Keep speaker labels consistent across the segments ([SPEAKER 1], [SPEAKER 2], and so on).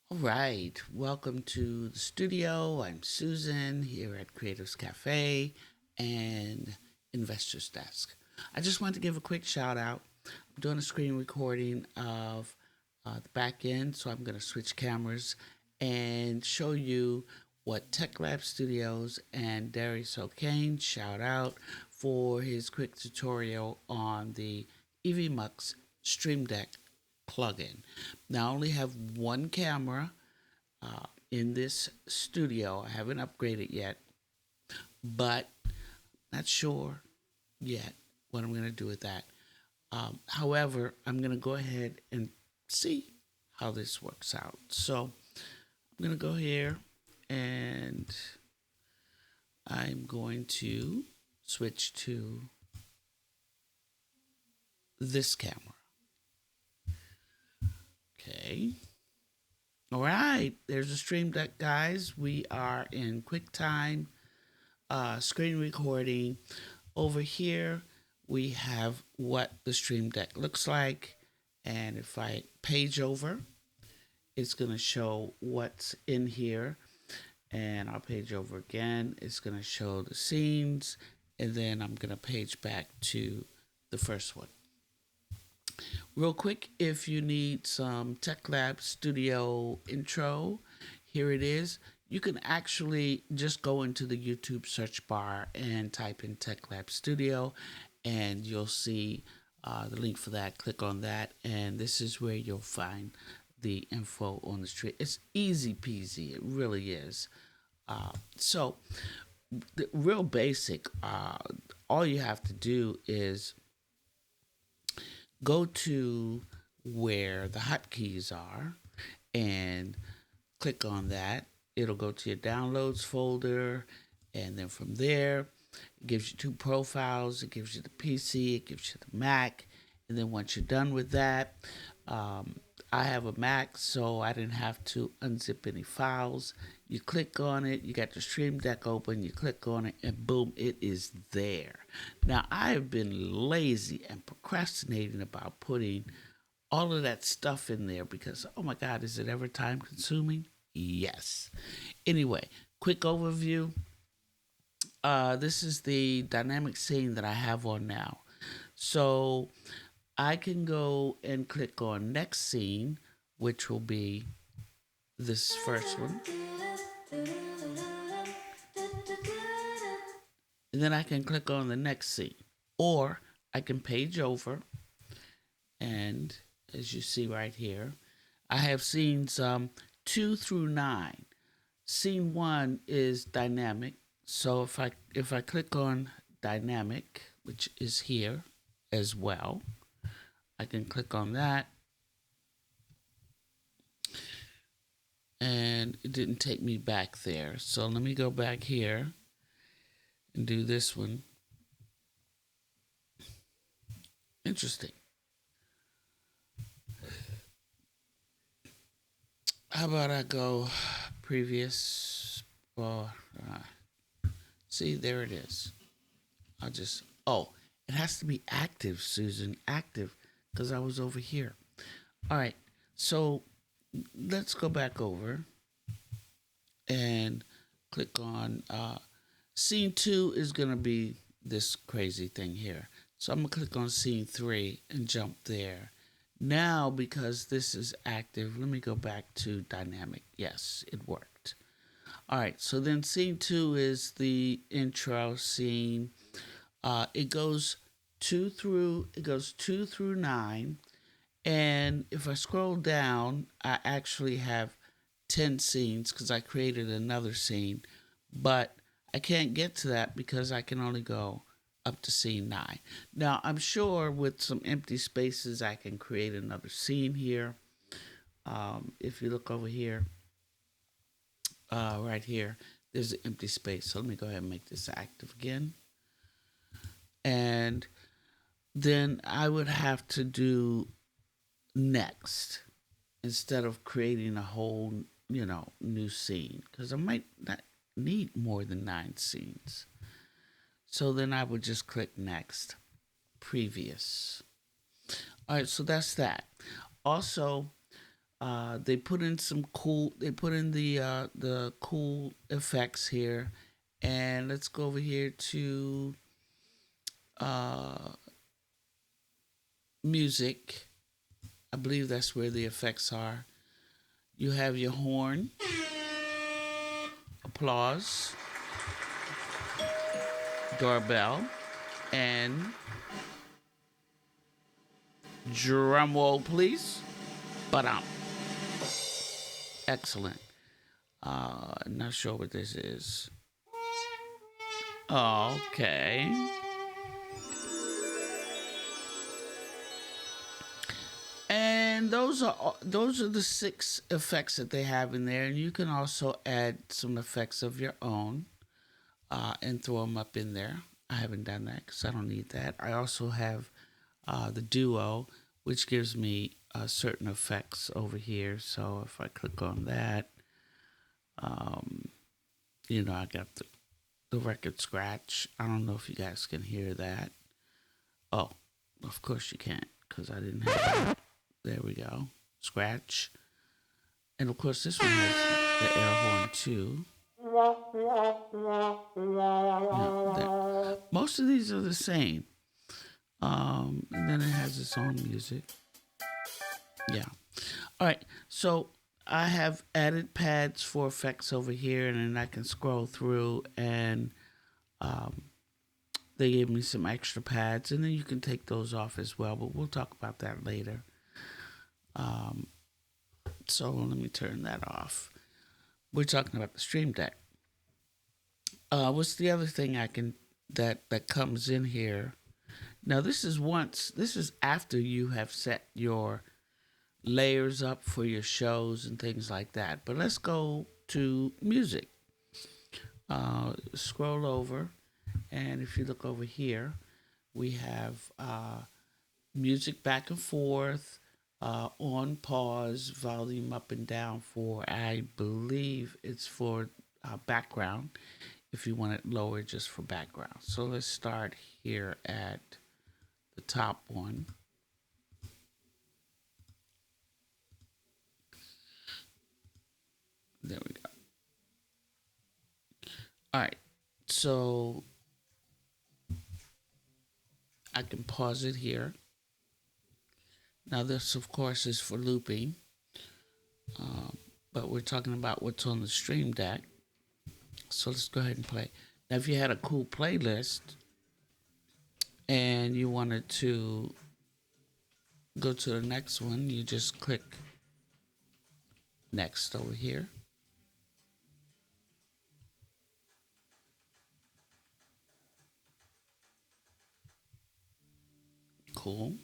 [SPEAKER 1] All right, welcome to the studio. I'm Susan here at Creatives Cafe and Investors Desk. I just wanted to give a quick shout out. I'm doing a screen recording of the back end, so I'm going to switch cameras and show you what Tech Lab Studios and Darius O'Kane shout out for his quick tutorial on the EVmux Streamdeck plugin. Now I only have one camera in this studio. I haven't upgraded yet, but not sure yet what I'm going to do with that. However, I'm going to go ahead and see how this works out. So I'm going to go here and I'm going to switch to this camera. Okay. All right, there's a stream deck, guys. We are in QuickTime screen recording. Over here, we have what the stream deck looks like. And if I page over, it's going to show what's in here. And I'll page over again. It's going to show the scenes. And then I'm going to page back to the first one. Real quick, if you need some Tech Lab Studio intro, here it is. You can actually just go into the YouTube search bar and type in Tech Lab Studio, and you'll see the link for that. Click on that, and this is where you'll find the info on the street. It's easy peasy, it really is. So, the real basic, all you have to do is go to where the hotkeys are and click on that. It'll go to your downloads folder, and then from there, it gives you two profiles. It gives you the PC, it gives you the Mac, and then once you're done with that, I have a Mac, so I didn't have to unzip any files. You click on it, you got the Stream Deck open, you click on it, and boom, it is there. Now, I have been lazy and procrastinating about putting all of that stuff in there because, oh my God, is it ever time consuming? Yes. Anyway, quick overview. This is the dynamic scene that I have on now. So I can go and click on next scene, which will be this first one. And then I can click on the next scene. Or I can page over, and as you see right here, I have scenes 2 through 9. Scene 1 is dynamic. So if I click on dynamic, which is here as well, I can click on that, and it didn't take me back there. So let me go back here and do this one. Interesting. How about I go previous? Well, see, there it is. I'll just, oh, it has to be active, Susan, active, because I was over here. All right, so let's go back over and click on scene 2 is going to be this crazy thing here. So I'm going to click on scene 3 and jump there. Now, because this is active, let me go back to dynamic. Yes, it worked. All right, so then scene 2 is the intro scene. It goes 2 through 9, and if I scroll down, I actually have 10 scenes because I created another scene, but I can't get to that because I can only go up to scene 9. Now, I'm sure with some empty spaces, I can create another scene here. If you look over here, right here, there's an empty space. So let me go ahead and make this active again. And then I would have to do next instead of creating a whole, new scene because I might not need more than 9 scenes. So then I would just click next, previous. All right, so that's that. Also, They put in some cool. They put in the cool effects here, and let's go over here to uh, music. I believe that's where the effects are. You have your horn, applause, doorbell, and drum roll, please. But excellent. Not sure what this is. Okay. And those are the 6 effects that they have in there, and you can also add some effects of your own and throw them up in there. I haven't done that because I don't need that. I also have the duo, which gives me certain effects over here. So if I click on that, um, I got the record scratch. I don't know if you guys can hear that. Oh, of course you can't because I didn't have that. There we go. Scratch. And of course this one has the air horn too. Most of these are the same. And then it has its own music. Yeah. All right. So I have added pads for effects over here, and then I can scroll through, and um, they gave me some extra pads, and then you can take those off as well. But we'll talk about that later. So let me turn that off. We're talking about the Stream Deck. What's the other thing I can that comes in here? Now this is after you have set your layers up for your shows and things like that. But let's go to music. Scroll over, and if you look over here, we have music back and forth, on pause, volume up and down for, I believe it's for background, if you want it lower just for background. So let's start here at the top one. There we go. All right. So I can pause it here. Now this, of course, is for looping. But we're talking about what's on the Stream Deck. So let's go ahead and play. Now, if you had a cool playlist and you wanted to go to the next one, you just click next over here. Cool.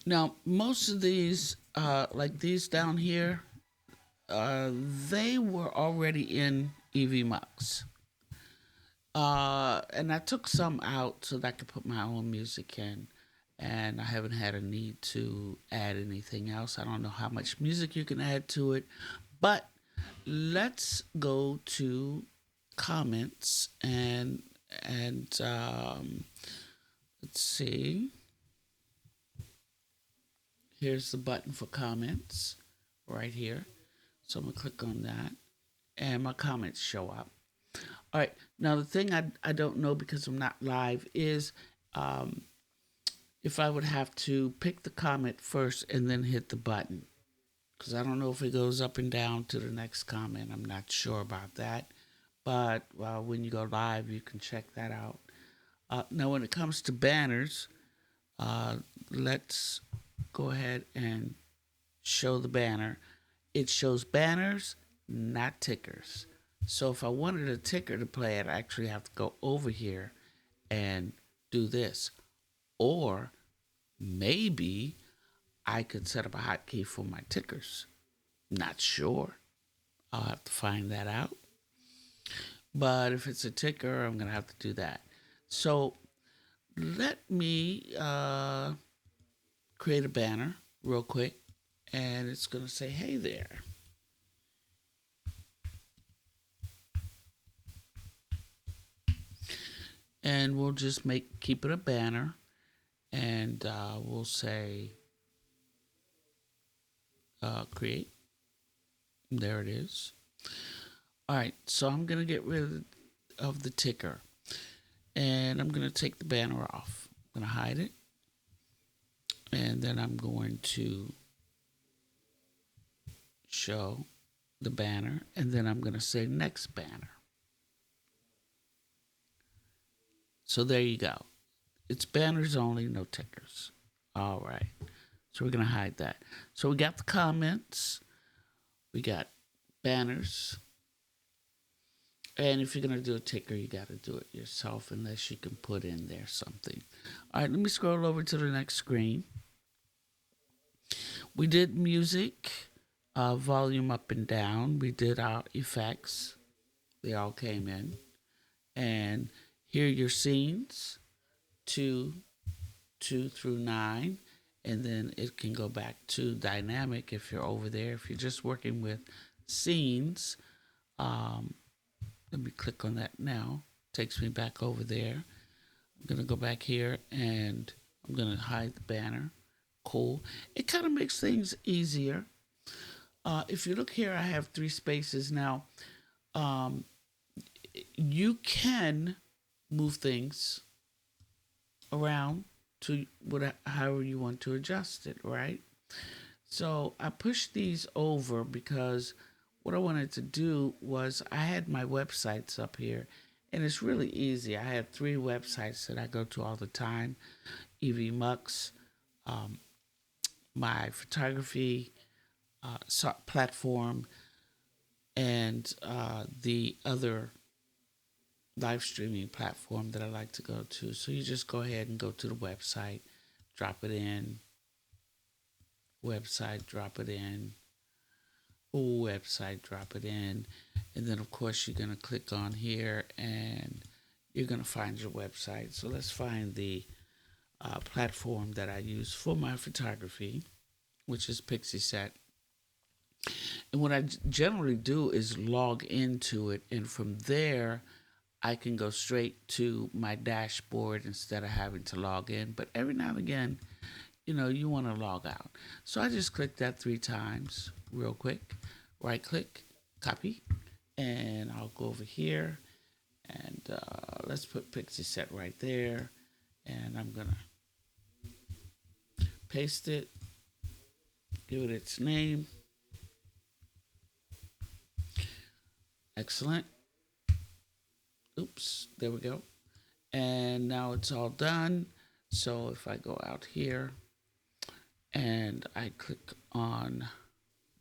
[SPEAKER 1] Now, most of these, like these down here, they were already in EVmux. And I took some out so that I could put my own music in. And I haven't had a need to add anything else. I don't know how much music you can add to it. But let's go to comments and let's see. Here's the button for comments right here. So I'm going to click on that, and my comments show up. All right. Now, the thing I don't know because I'm not live is if I would have to pick the comment first and then hit the button. Because I don't know if it goes up and down to the next comment. I'm not sure about that. But when you go live, you can check that out. Now, when it comes to banners, let's go ahead and show the banner. It shows banners, not tickers. So if I wanted a ticker to play it, I actually have to go over here and do this. Or maybe I could set up a hotkey for my tickers. Not sure. I'll have to find that out. But if it's a ticker, I'm going to have to do that. So let me create a banner real quick, and it's going to say, hey there. And we'll just keep it a banner, and we'll say create. There it is. All right, so I'm going to get rid of the ticker, and I'm going to take the banner off. I'm going to hide it, and then I'm going to show the banner, and then I'm going to say next banner. So there you go. It's banners only, no tickers. All right. So we're going to hide that. So we got the comments. We got banners. And if you're going to do a ticker, you got to do it yourself unless you can put in there something. All right, let me scroll over to the next screen. We did music, volume up and down. We did our effects. They all came in. And here are your scenes, 2 through 9. And then it can go back to dynamic if you're over there. If you're just working with scenes, let me click on that now. Takes me back over there. I'm going to go back here and I'm going to hide the banner. Cool. It kind of makes things easier. If you look here, I have 3 spaces now. You can move things around to however you want to adjust it, right? So I pushed these over because what I wanted to do was I had my websites up here, and it's really easy. I have 3 websites that I go to all the time: EVmux, my photography platform, and the other live streaming platform that I like to go to. So you just go ahead and go to the website, drop it in, website, drop it in, website, drop it in, and then of course you're going to click on here and you're going to find your website. So let's find the platform that I use for my photography, which is Peazey. And what I generally do is log into it, and from there I can go straight to my dashboard instead of having to log in. But every now and again, you want to log out. So I just click that 3 times real quick. Right click, copy, and I'll go over here and let's put Peazey right there, and I'm gonna paste it, give it its name. Excellent. Oops, there we go. And now it's all done. So if I go out here and I click on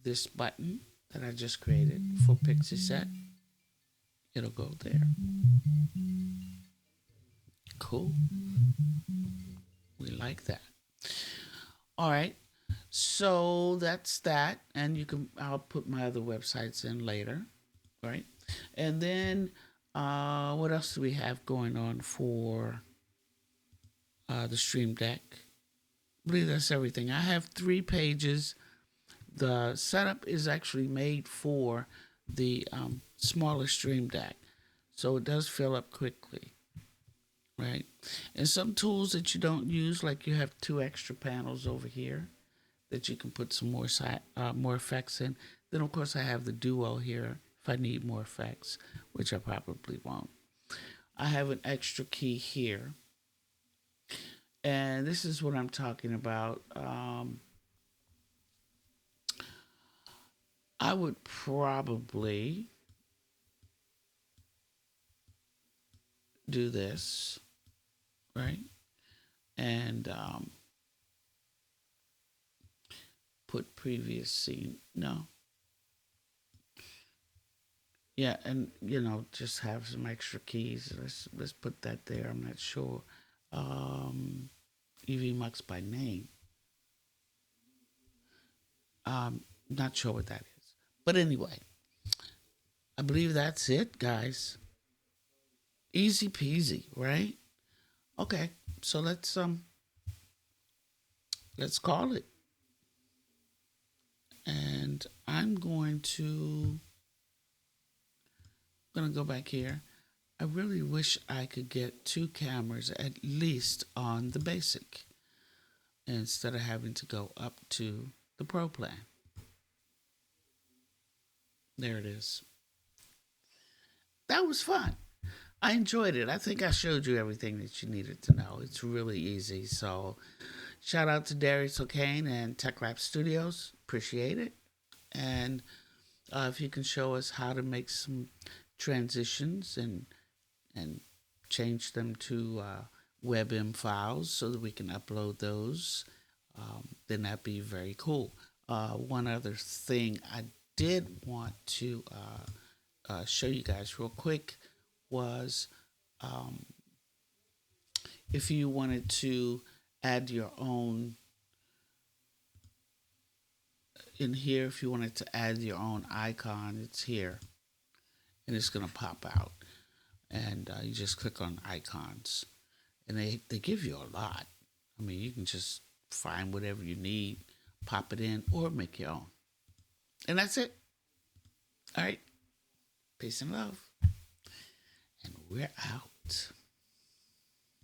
[SPEAKER 1] this button that I just created for Peazey, it'll go there. Cool. We like that. All right. So that's that. And I'll put my other websites in later. Right. And then what else do we have going on for the Streamdeck? I believe that's everything. I have 3 pages. The setup is actually made for the smaller Streamdeck, so it does fill up quickly, right? And some tools that you don't use, like you have 2 extra panels over here that you can put some more effects in. Then of course I have the duo here if I need more effects, which I probably won't. I have an extra key here, and this is what I'm talking about. I would probably do this, right? And put previous scene. No. Yeah, and just have some extra keys. Let's put that there. I'm not sure. EVmux by name. Not sure what that is. But anyway, I believe that's it, guys. Easy peasy, right? Okay, so let's let's call it. And I'm gonna go back here. I really wish I could get two cameras at least on the basic instead of having to go up to the pro plan. There it is. That was fun. I enjoyed it. I think I showed you everything that you needed to know. It's really easy. So, shout out to Darius O'Kane and Tech Lab Studios. Appreciate it. And if you can show us how to make some transitions and change them to WebM files so that we can upload those, then that'd be very cool. One other thing I did want to show you guys real quick was um, if you wanted to add your own in here, if you wanted to add your own icon, it's here and it's going to pop out. And you just click on icons, and they give you a lot. I mean, you can just find whatever you need, pop it in, or make your own. And that's it. All right. Peace and love. And we're out.